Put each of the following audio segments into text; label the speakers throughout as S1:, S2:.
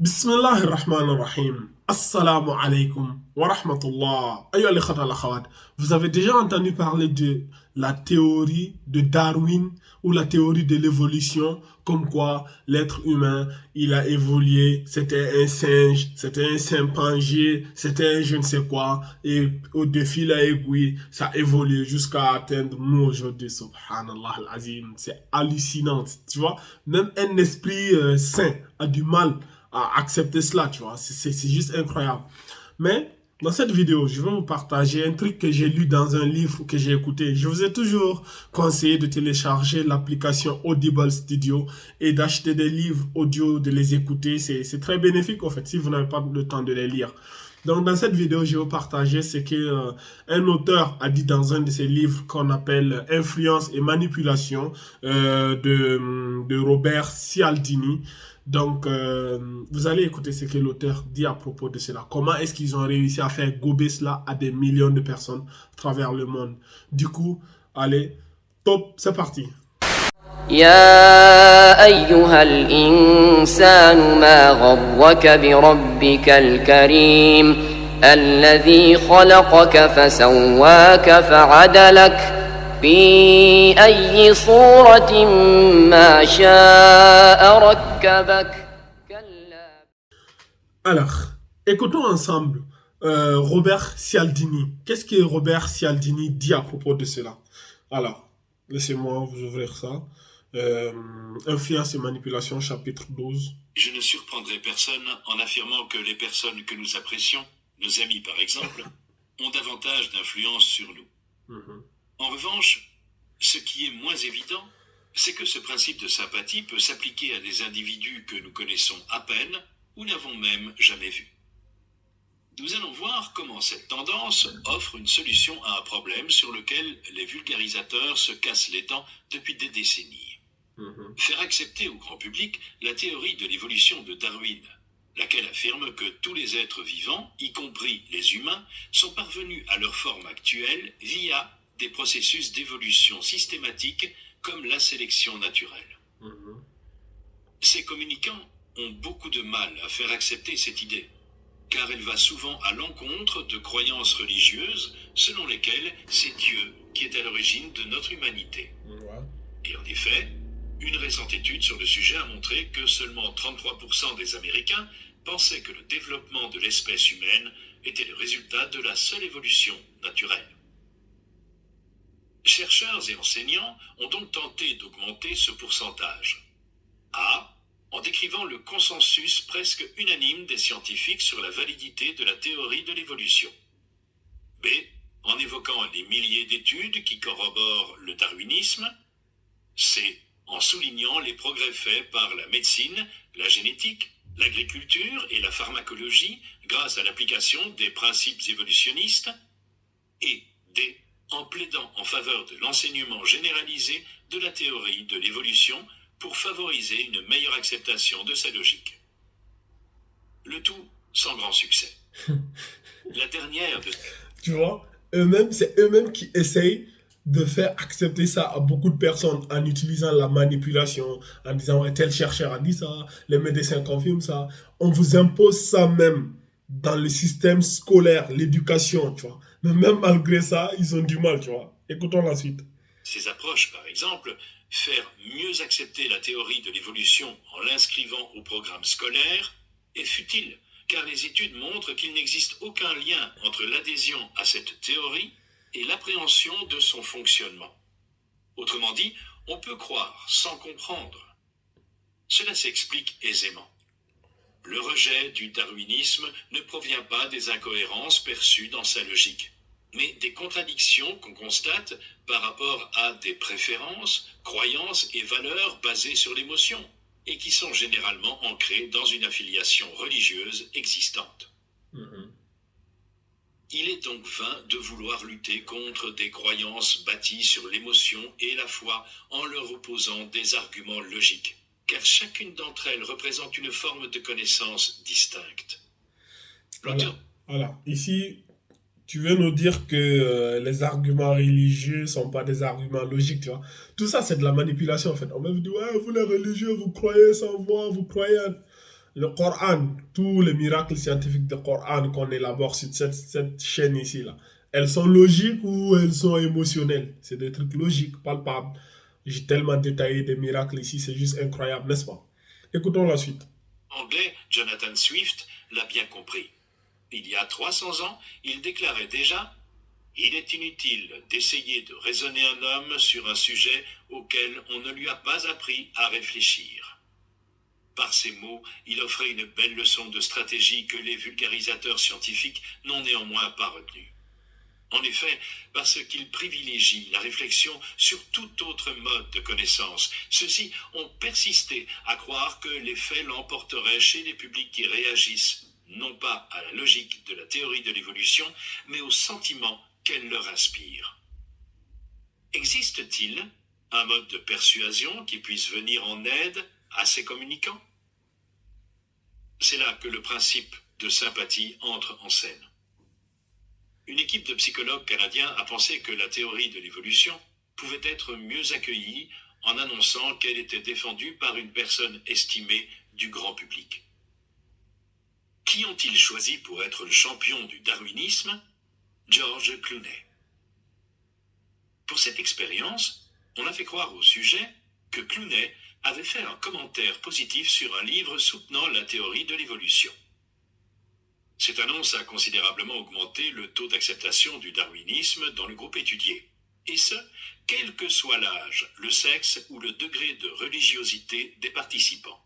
S1: Bismillah ar-Rahman ar-Rahim. Assalamu alaikum wa rahmatullah. Ayo al-ikhwat al-akhawat. Vous avez déjà entendu parler de la théorie de Darwin ou la théorie de l'évolution, comme quoi l'être humain, il a évolué, c'était un singe, c'était un chimpanzé, c'était un je ne sais quoi, et au défi la aiguille, ça a évolué jusqu'à atteindre nous aujourd'hui, subhanallah al-azim. C'est hallucinant, tu vois. Même un esprit sain a du mal à accepter cela, tu vois. C'est juste incroyable. Mais dans cette vidéo, je vais vous partager un truc que j'ai lu dans un livre que j'ai écouté. Je vous ai toujours conseillé de télécharger l'application Audible Studio et d'acheter des livres audio, de les écouter. C'est très bénéfique, en fait, si vous n'avez pas le temps de les lire. Donc, dans cette vidéo, je vais vous partager ce que un auteur a dit dans un de ses livres qu'on appelle Influence et manipulation de Robert Cialdini. Donc, vous allez écouter ce que l'auteur dit à propos de cela. Comment est-ce qu'ils ont réussi à faire gober cela à des millions de personnes à travers le monde. Du coup, allez, top, c'est parti.
S2: يا أيها الإنسان ما غرك بربك الكريم الذي خلقك فسواك فعدلك في أي صورة ما شاء ركبك كلا.
S1: Alors, écoutons ensemble Robert Cialdini. Qu'est-ce que Robert Cialdini dit à propos de cela? Alors, laissez-moi vous ouvrir ça. Influence et manipulation, chapitre 12.
S3: Je ne surprendrai personne en affirmant que les personnes que nous apprécions, nos amis par exemple, ont davantage d'influence sur nous. En revanche, ce qui est moins évident, c'est que ce principe de sympathie peut s'appliquer à des individus que nous connaissons à peine ou n'avons même jamais vus. Nous allons voir comment cette tendance offre une solution à un problème sur lequel les vulgarisateurs se cassent les dents depuis des décennies. Faire accepter au grand public la théorie de l'évolution de Darwin, laquelle affirme que tous les êtres vivants, y compris les humains, sont parvenus à leur forme actuelle via des processus d'évolution systématique comme la sélection naturelle. Ces communicants ont beaucoup de mal à faire accepter cette idée, car elle va souvent à l'encontre de croyances religieuses selon lesquelles c'est Dieu qui est à l'origine de notre humanité. Et en effet, une récente étude sur le sujet a montré que seulement 33% des Américains pensaient que le développement de l'espèce humaine était le résultat de la seule évolution naturelle. Chercheurs et enseignants ont donc tenté d'augmenter ce pourcentage. A. En décrivant le consensus presque unanime des scientifiques sur la validité de la théorie de l'évolution. B. En évoquant les milliers d'études qui corroborent le darwinisme. C. En soulignant les progrès faits par la médecine, la génétique, l'agriculture et la pharmacologie grâce à l'application des principes évolutionnistes. Et D. En plaidant en faveur de l'enseignement généralisé de la théorie de l'évolution pour favoriser une meilleure acceptation de sa logique. Le tout sans grand succès. La dernière de...
S1: Tu vois, eux-mêmes, c'est eux-mêmes qui essayent de faire accepter ça à beaucoup de personnes en utilisant la manipulation, en disant ouais, tel chercheur a dit ça, les médecins confirment ça. On vous impose ça même dans le système scolaire, l'éducation, tu vois. Mais même malgré ça, ils ont du mal, tu vois. Écoutons la suite.
S3: Ces approches, par exemple, faire mieux accepter la théorie de l'évolution en l'inscrivant au programme scolaire est futile, car les études montrent qu'il n'existe aucun lien entre l'adhésion à cette théorie et l'appréhension de son fonctionnement. Autrement dit, on peut croire sans comprendre. Cela s'explique aisément. Le rejet du darwinisme ne provient pas des incohérences perçues dans sa logique, mais des contradictions qu'on constate par rapport à des préférences, croyances et valeurs basées sur l'émotion, et qui sont généralement ancrées dans une affiliation religieuse existante. Il est donc vain de vouloir lutter contre des croyances bâties sur l'émotion et la foi en leur opposant des arguments logiques, car chacune d'entre elles représente une forme de connaissance distincte.
S1: Voilà. Ici, tu veux nous dire que les arguments religieux sont pas des arguments logiques, tu vois. Tout ça, c'est de la manipulation, en fait. On va vous dire, ouais, vous les religieux, vous croyez sans voir, vous croyez Le Coran, tous les miracles scientifiques du Coran qu'on élabore sur cette chaîne ici, là, elles sont logiques ou elles sont émotionnelles? C'est des trucs logiques, palpables. J'ai tellement détaillé des miracles ici, c'est juste incroyable, n'est-ce pas? Écoutons la suite.
S3: Anglais Jonathan Swift l'a bien compris. Il y a 300 ans, il déclarait déjà « Il est inutile d'essayer de raisonner un homme sur un sujet auquel on ne lui a pas appris à réfléchir ». Par ces mots, il offrait une belle leçon de stratégie que les vulgarisateurs scientifiques n'ont néanmoins pas retenue. En effet, parce qu'ils privilégient la réflexion sur tout autre mode de connaissance, ceux-ci ont persisté à croire que les faits l'emporteraient chez les publics qui réagissent non pas à la logique de la théorie de l'évolution, mais au sentiment qu'elle leur inspire. Existe-t-il un mode de persuasion qui puisse venir en aide à ces communicants? C'est là que le principe de sympathie entre en scène. Une équipe de psychologues canadiens a pensé que la théorie de l'évolution pouvait être mieux accueillie en annonçant qu'elle était défendue par une personne estimée du grand public. Qui ont-ils choisi pour être le champion du darwinisme? George Clooney. Pour cette expérience, on a fait croire au sujet que Clooney avait fait un commentaire positif sur un livre soutenant la théorie de l'évolution. Cette annonce a considérablement augmenté le taux d'acceptation du darwinisme dans le groupe étudié, et ce, quel que soit l'âge, le sexe ou le degré de religiosité des participants.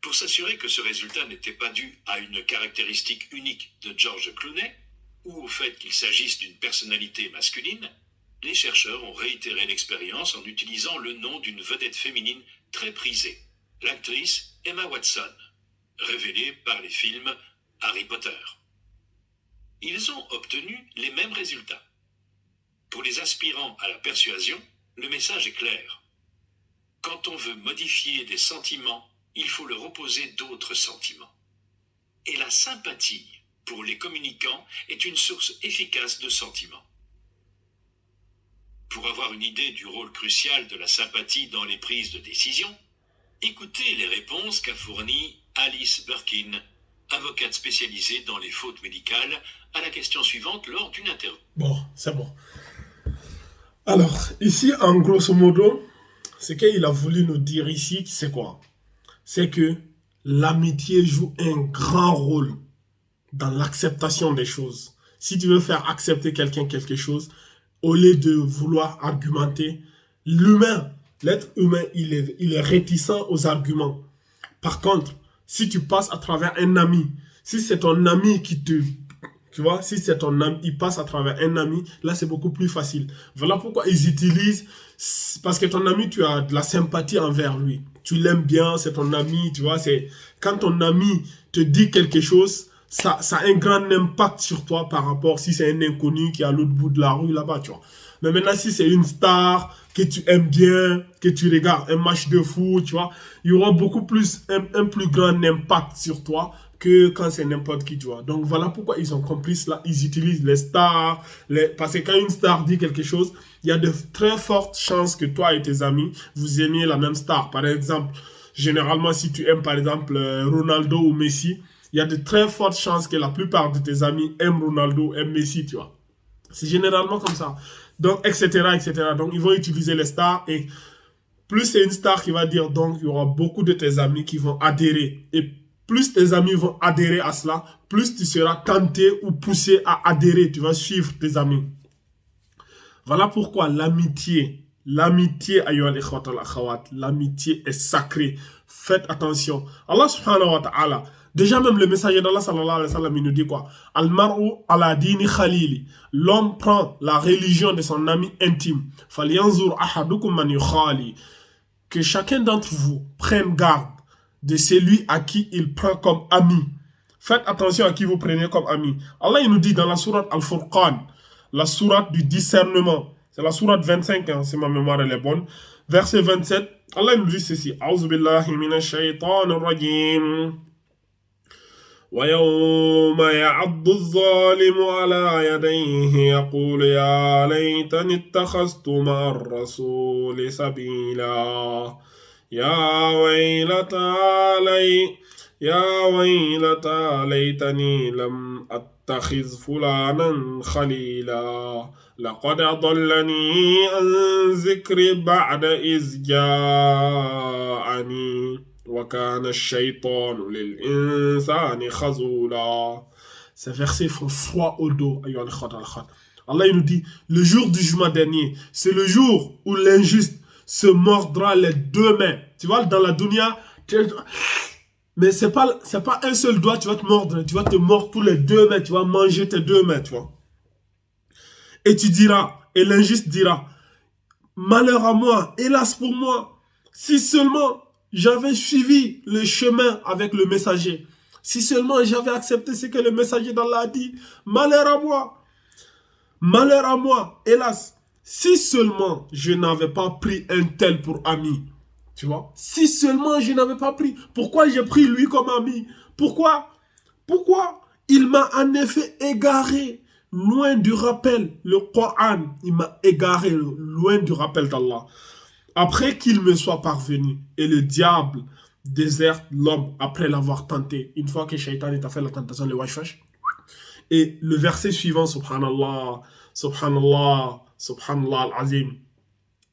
S3: Pour s'assurer que ce résultat n'était pas dû à une caractéristique unique de George Clooney, ou au fait qu'il s'agisse d'une personnalité masculine, les chercheurs ont réitéré l'expérience en utilisant le nom d'une vedette féminine très prisée, l'actrice Emma Watson, révélée par les films Harry Potter. Ils ont obtenu les mêmes résultats. Pour les aspirants à la persuasion, le message est clair. Quand on veut modifier des sentiments, il faut leur opposer d'autres sentiments. Et la sympathie, pour les communicants, est une source efficace de sentiments. Pour avoir une idée du rôle crucial de la sympathie dans les prises de décision, écoutez les réponses qu'a fournies Alice Birkin, avocate spécialisée dans les fautes médicales, à la question suivante lors d'une interview.
S1: Bon, c'est bon. Alors, ici, en grosso modo, ce qu'il a voulu nous dire ici, c'est quoi? C'est que l'amitié joue un grand rôle dans l'acceptation des choses. Si tu veux faire accepter quelqu'un quelque chose, au lieu de vouloir argumenter, l'être humain, il est réticent aux arguments. Par contre, si tu passes à travers un ami, si c'est ton ami qui te... Tu vois, si c'est ton ami, il passe à travers un ami, là c'est beaucoup plus facile. Voilà pourquoi ils utilisent, parce que ton ami, tu as de la sympathie envers lui. Tu l'aimes bien, c'est ton ami, tu vois, c'est quand ton ami te dit quelque chose, ça a un grand impact sur toi par rapport si c'est un inconnu qui est à l'autre bout de la rue là-bas, tu vois. Mais maintenant, si c'est une star que tu aimes bien, que tu regardes un match de foot, tu vois, il y aura beaucoup plus, un plus grand impact sur toi que quand c'est n'importe qui, tu vois. Donc voilà pourquoi ils ont compris cela. Ils utilisent les stars, parce que quand une star dit quelque chose, il y a de très fortes chances que toi et tes amis, vous aimiez la même star. Par exemple, généralement, si tu aimes par exemple Ronaldo ou Messi, il y a de très fortes chances que la plupart de tes amis aiment Ronaldo, aiment Messi, tu vois. C'est généralement comme ça. Donc, etc., etc. Donc, ils vont utiliser les stars et plus c'est une star qui va dire, donc, il y aura beaucoup de tes amis qui vont adhérer. Et plus tes amis vont adhérer à cela, plus tu seras tenté ou poussé à adhérer. Tu vas suivre tes amis. Voilà pourquoi l'amitié, l'amitié est sacrée. Faites attention. Allah subhanahu wa ta'ala, déjà même le messager d'Allah sallallahu alayhi wa sallam, il nous dit quoi? Al-mar'u ala dini khalili. L'homme prend la religion de son ami intime. Falyanzur ahadukum man yukhali. Que chacun d'entre vous prenne garde de celui à qui il prend comme ami. Faites attention à qui vous prenez comme ami. Allah il nous dit dans la sourate Al-Furqan, la sourate du discernement, c'est la sourate 25, hein, si ma mémoire elle est bonne, verset 27, Allah nous dit ceci, A'udhu billahi minash shaytanir rajim. ويوم يعض الظالم على يديه يقول يا ليتني اتخذت مع الرسول سبيلا يا ويلتى ليتني لم أتخذ فلانا خليلا لقد أضلني عن ذكري بعد إذ جاءني وكان الشيطان للإنسان خذولا. Ces versets font froid au dos. Allah il nous dit, le jour du jugement dernier, c'est le jour où l'injuste se mordra les deux mains. Tu vois, dans la dunya, mais c'est pas un seul doigt, tu vas te mordre. Tu vas te mordre tous les deux mains, tu vas manger tes deux mains, tu vois. Et tu diras, et l'injuste dira, malheur à moi, hélas pour moi, si seulement j'avais suivi le chemin avec le messager, si seulement j'avais accepté ce que le messager d'Allah a dit, malheur à moi, hélas, si seulement je n'avais pas pris un tel pour ami, tu vois, si seulement je n'avais pas pris, pourquoi j'ai pris lui comme ami? Pourquoi il m'a en effet égaré loin du rappel, le Coran, il m'a égaré loin du rappel d'Allah. Après qu'il me soit parvenu, et le diable déserte l'homme après l'avoir tenté, une fois que Shaitan t'a fait la tentation, le washwash. Et le verset suivant, subhanallah, subhanallah, subhanallah al-azim.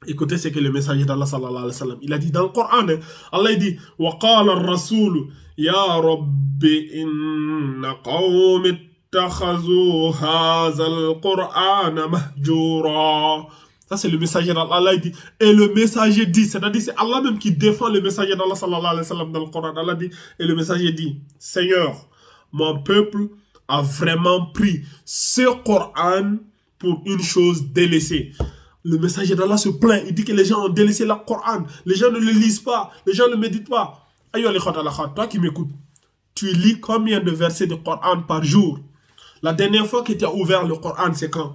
S1: Écoutez ce que le messager d'Allah sallallahu alayhi wa sallam, il a dit dans le Coran, Allah il dit « Wa qala ar-rasoul, ya rabbi inna qawmi ittakhazou haza al-Qur'ana mahjoura » Ça c'est le messager d'Allah, Allah il dit, et le messager dit, c'est-à-dire c'est Allah même qui défend le messager d'Allah sallallahu alayhi wa sallam dans le Coran. Allah dit, et le messager dit, Seigneur, mon peuple a vraiment pris ce Coran pour une chose délaissée. Le messager d'Allah se plaint, il dit que les gens ont délaissé le Coran, les gens ne le lisent pas, les gens ne le méditent pas. Toi qui m'écoutes, tu lis combien de versets de Coran par jour? La dernière fois que tu as ouvert le Coran, c'est quand?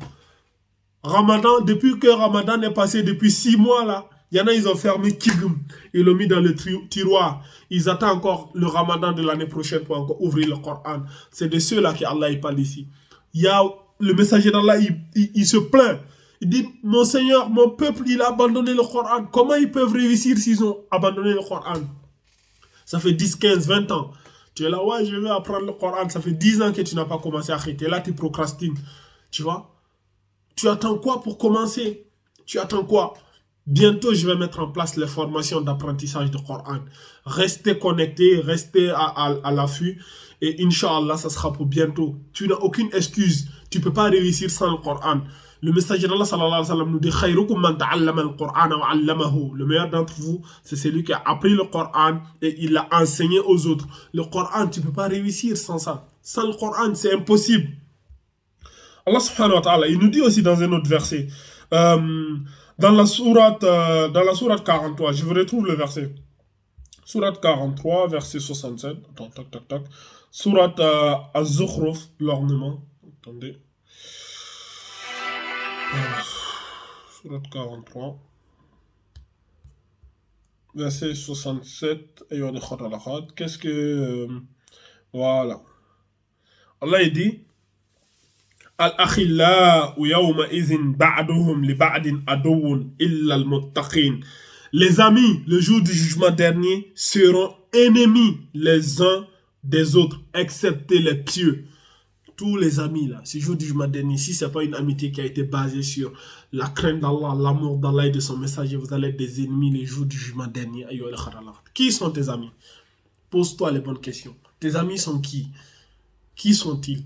S1: Ramadan, depuis que Ramadan est passé, depuis 6 mois là, il y en a, ils ont fermé Kigum, ils l'ont mis dans le tiroir. Ils attendent encore le Ramadan de l'année prochaine pour encore ouvrir le Coran. C'est de ceux-là qu'Allah parle ici. Il y a le messager d'Allah, il se plaint. Il dit, mon Seigneur, mon peuple, il a abandonné le Coran. Comment ils peuvent réussir s'ils ont abandonné le Coran? Ça fait 10, 15, 20 ans. Tu es là, ouais, je vais apprendre le Coran. Ça fait 10 ans que tu n'as pas commencé à arrêter. Là, tu procrastines. Tu vois? Tu attends quoi pour commencer? Tu attends quoi? Bientôt, je vais mettre en place les formations d'apprentissage du Coran. Restez connectés, restez à l'affût. Et Inch'Allah, ça sera pour bientôt. Tu n'as aucune excuse. Tu ne peux pas réussir sans le Coran. Le messager d'Allah sallallahu alayhi wa sallam nous dit khayrukum man ta'allama al-Qur'ana wa 'allamahu. Le meilleur d'entre vous, c'est celui qui a appris le Coran et il l'a enseigné aux autres. Le Coran, tu ne peux pas réussir sans ça. Sans le Coran, c'est impossible. Allah subhanahu wa ta'ala, il nous dit aussi dans un autre verset, dans la sourate 43, je vous retrouve le verset. Sourate 43, verset 67. Attends, tac. Sourate Az-Zukhruf, l'ornement. Attendez. Sourate 43, verset 67. Qu'est-ce que... voilà. Allah il dit Al-akhillau yawma idhin ba'duhum li ba'din aduwwun illa al-muttaqin. Les amis, le jour du jugement dernier, seront ennemis les uns des autres, excepté les pieux. Tous les amis là, ce jour du jugement dernier, si ce n'est pas une amitié qui a été basée sur la crainte d'Allah, l'amour d'Allah et de son messager, vous allez être des ennemis les jours du jugement dernier. Qui sont tes amis? Pose-toi les bonnes questions. Tes amis sont qui? Qui sont-ils?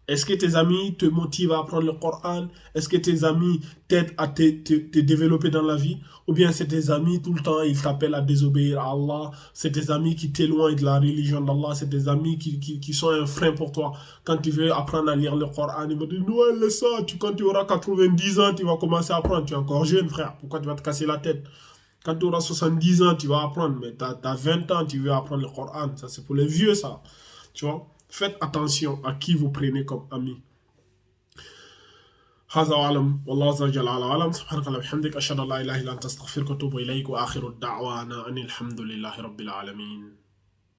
S1: Est-ce que tes amis te motivent à apprendre le Coran? Est-ce que tes amis t'aident à te développer dans la vie? Ou bien c'est tes amis, tout le temps, ils t'appellent à désobéir à Allah? C'est tes amis qui t'éloignent de la religion d'Allah? C'est tes amis qui sont un frein pour toi? Quand tu veux apprendre à lire le Coran, ils vont dire, non, laisse ça, quand tu auras 90 ans, tu vas commencer à apprendre. Tu es encore jeune, frère. Pourquoi tu vas te casser la tête? Quand tu auras 70 ans, tu vas apprendre. Mais tu as 20 ans, tu veux apprendre le Coran. Ça, c'est pour les vieux, ça. Tu vois? Faites attention à qui vous prenez comme ami. هذا أعلم والله عز وجل على أعلم سبحانك اللهم وبحمدك أشهد أن لا إله إلا أنت أستغفرك وأتوب إليك وآخر الدعوانا أن الحمد لله رب العالمين.